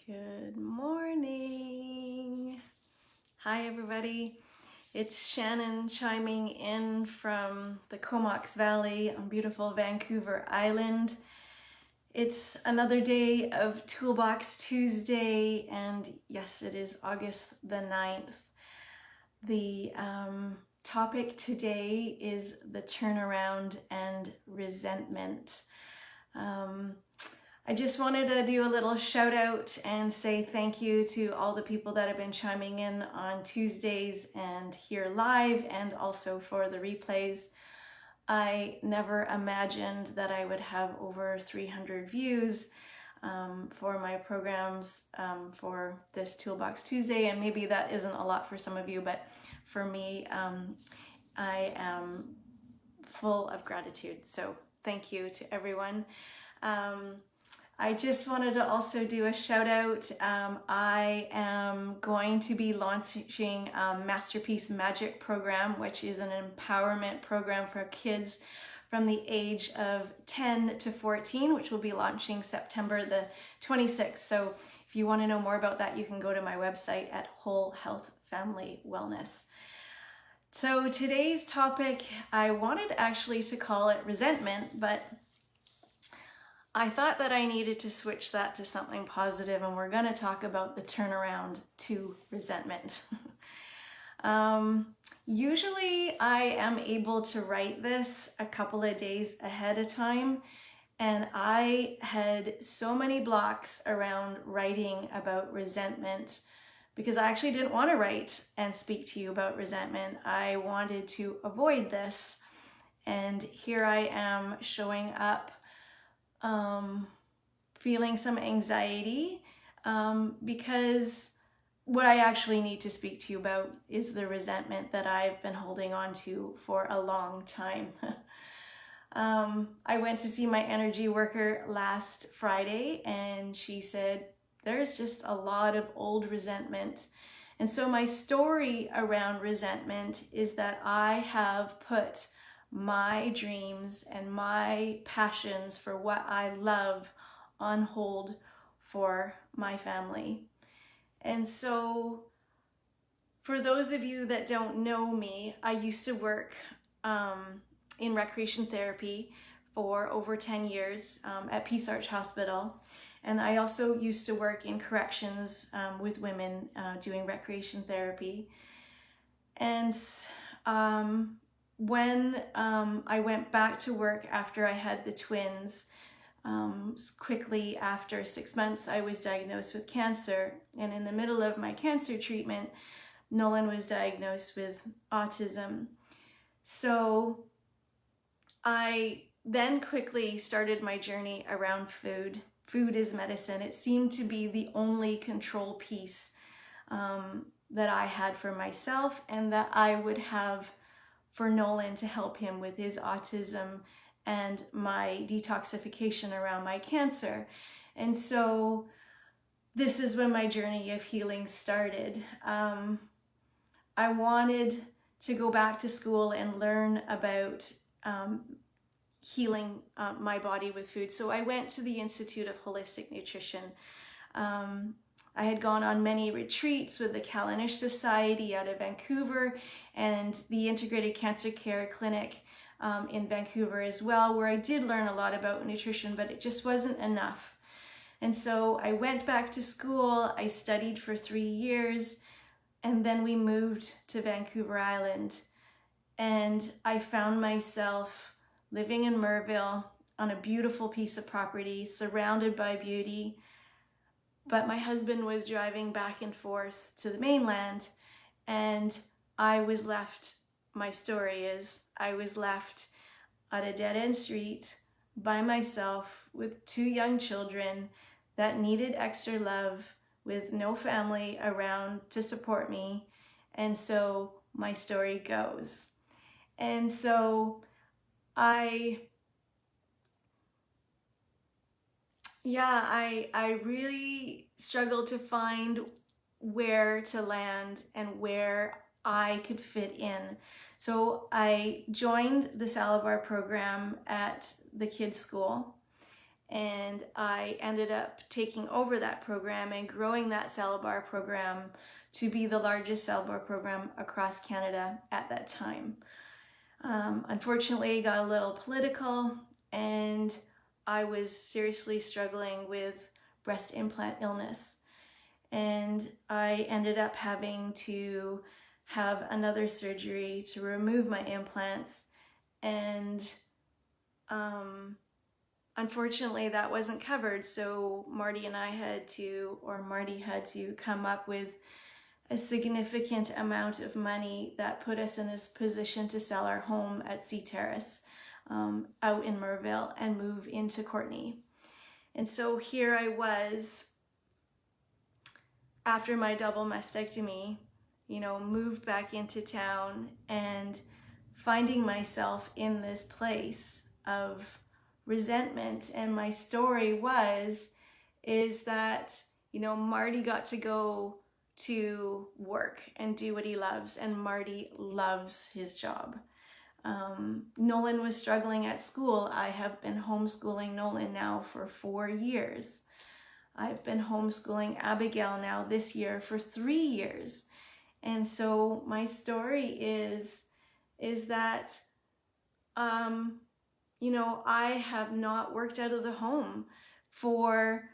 Good morning. Hi, everybody. It's Shannon chiming in from the Comox Valley on beautiful Vancouver Island. It's another day of Toolbox Tuesday, and yes, it is August the 9th. The topic today is the turnaround and resentment. I just wanted to do a little shout out and say thank you to all the people that have been chiming in on Tuesdays and here live, and also for the replays. I never imagined that I would have over 300 views for my programs for this Toolbox Tuesday, and maybe that isn't a lot for some of you, but for me, I am full of gratitude. So thank you to everyone. I just wanted to also do a shout out. I am going to be launching a Masterpiece Magic program, which is an empowerment program for kids from the age of 10 to 14, which will be launching September the 26th. So if you want to know more about that, you can go to my website at Whole Health Family Wellness. So today's topic, I wanted actually to call it resentment, but I thought that I needed to switch that to something positive, and we're going to talk about the turnaround to resentment. Usually I am able to write this a couple of days ahead of time, and I had so many blocks around writing about resentment because I actually didn't want to write and speak to you about resentment. I wanted to avoid this, and here I am showing up feeling some anxiety because what I actually need to speak to you about is the resentment that I've been holding on to for a long time. I went to see my energy worker last Friday, and she said there's just a lot of old resentment. And so my story around resentment is that I have put my dreams and my passions for what I love on hold for my family. And so for those of you that don't know me, I used to work in recreation therapy for over 10 years at Peace Arch Hospital. And I also used to work in corrections with women doing recreation therapy. And when I went back to work after I had the twins, quickly after 6 months, I was diagnosed with cancer. And in the middle of my cancer treatment, Nolan was diagnosed with autism. So I then quickly started my journey around food. Food is medicine. It seemed to be the only control piece that I had for myself, and that I would have for Nolan to help him with his autism and my detoxification around my cancer. And so this is when my journey of healing started. I wanted to go back to school and learn about healing my body with food. So I went to the Institute of Holistic Nutrition. I had gone on many retreats with the Callanish Society out of Vancouver and the Integrated Cancer Care Clinic in Vancouver as well, where I did learn a lot about nutrition, but it just wasn't enough. And so I went back to school, I studied for 3 years, and then we moved to Vancouver Island. And I found myself living in Merville on a beautiful piece of property, surrounded by beauty. But my husband was driving back and forth to the mainland, and I was left, my story is, I was left at a dead-end street by myself with 2 young children that needed extra love, with no family around to support me. And so my story goes. And so I really struggled to find where to land and where I could fit in. So I joined the Salad Bar program at the kids' school, And I ended up taking over that program and growing that cell bar program to be the largest cell bar program across Canada at that time. Unfortunately, it got a little political, and I was seriously struggling with breast implant illness. And I ended up having to have another surgery to remove my implants. And unfortunately, that wasn't covered. So Marty had to come up with a significant amount of money that put us in this position to sell our home at Sea Terrace out in Merville and move into Courtenay. And so here I was after my double mastectomy, moved back into town and finding myself in this place of resentment. And my story is that, Marty got to go to work and do what he loves, and Marty loves his job. Nolan was struggling at school. I have been homeschooling Nolan now for 4 years. I've been homeschooling Abigail now this year for 3 years. And so my story is that, I have not worked out of the home for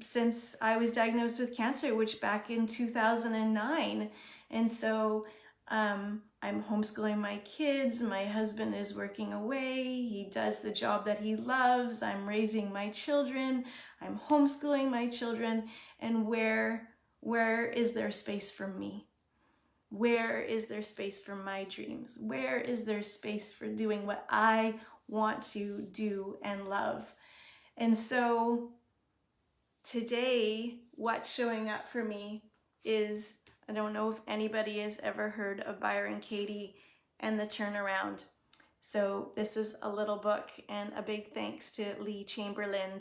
since I was diagnosed with cancer, which back in 2009. And so I'm homeschooling my kids. My husband is working away. He does the job that he loves. I'm raising my children. I'm homeschooling my children. And where is there space for me? Where is there space for my dreams? Where is there space for doing what I want to do and love? And so today, what's showing up for me is, I don't know if anybody has ever heard of Byron Katie and the Turnaround. So this is a little book, and a big thanks to Lee Chamberlain.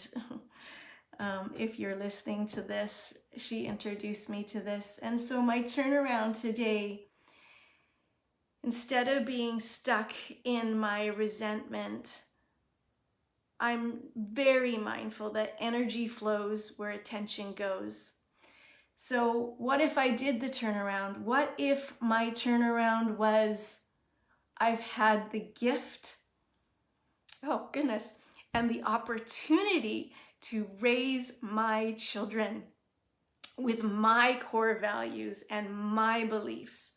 If you're listening to this, she introduced me to this. And so my turnaround today, instead of being stuck in my resentment, I'm very mindful that energy flows where attention goes. So what if I did the turnaround? What if my turnaround was, I've had the gift, oh goodness, and the opportunity to raise my children with my core values and my beliefs.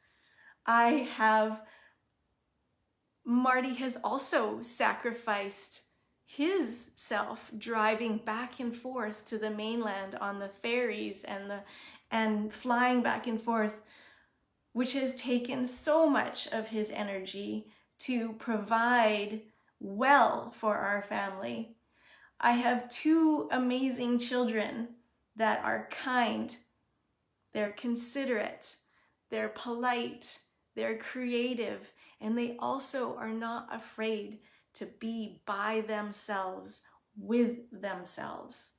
Marty has also sacrificed his self driving back and forth to the mainland on the ferries and flying back and forth, which has taken so much of his energy to provide well for our family. I have 2 amazing children that are kind, they're considerate, they're polite, they're creative, and they also are not afraid to be by themselves, with themselves.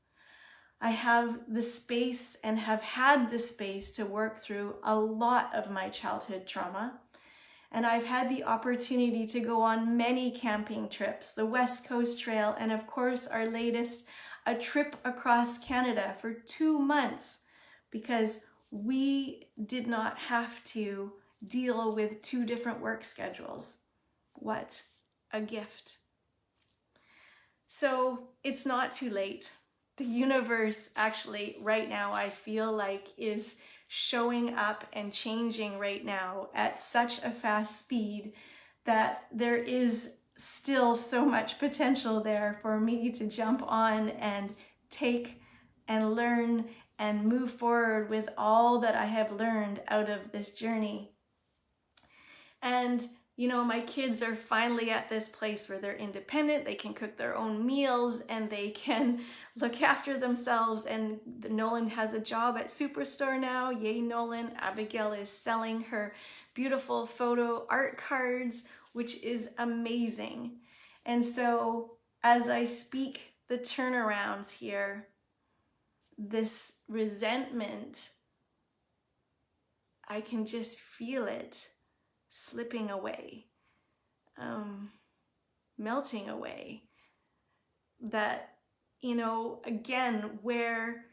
I have the space and have had the space to work through a lot of my childhood trauma. And I've had the opportunity to go on many camping trips, the West Coast Trail, and of course our latest, a trip across Canada for 2 months, because we did not have to deal with 2 different work schedules. What a gift. So it's not too late. The universe actually right now, I feel like, is showing up and changing right now at such a fast speed that there is still so much potential there for me to jump on and take and learn and move forward with all that I have learned out of this journey. And my kids are finally at this place where they're independent, they can cook their own meals, and they can look after themselves. And Nolan has a job at Superstore now. Yay, Nolan. Abigail is selling her beautiful photo art cards, which is amazing. And so as I speak the turnarounds here, this resentment, I can just feel it slipping away, melting away. that, again, where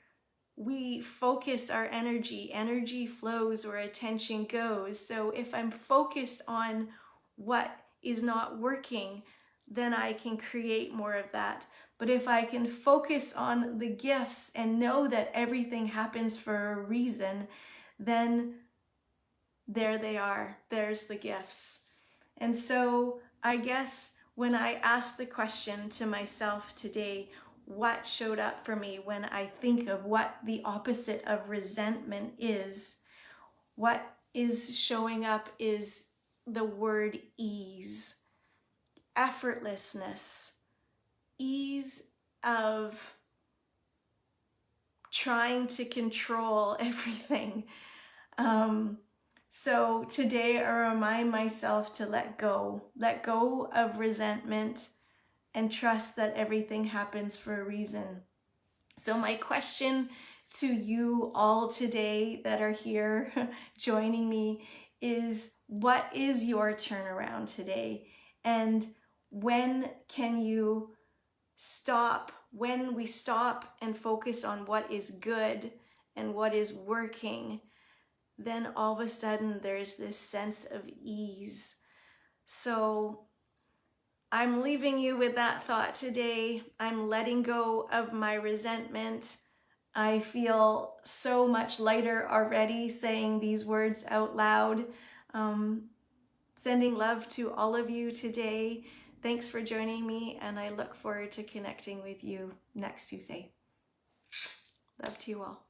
we focus our energy flows where attention goes. So if I'm focused on what is not working, then I can create more of that. But if I can focus on the gifts and know that everything happens for a reason, then there they are. There's the gifts. And so I guess when I asked the question to myself today, what showed up for me when I think of what the opposite of resentment is, what is showing up is the word ease, effortlessness, ease of trying to control everything. So today I remind myself to let go of resentment and trust that everything happens for a reason. So my question to you all today that are here joining me is, what is your turnaround today? And when can you stop, when we stop and focus on what is good and what is working, then all of a sudden there's this sense of ease. So I'm leaving you with that thought today. I'm letting go of my resentment. I feel so much lighter already saying these words out loud. Sending love to all of you today. Thanks for joining me, and I look forward to connecting with you next Tuesday. Love to you all.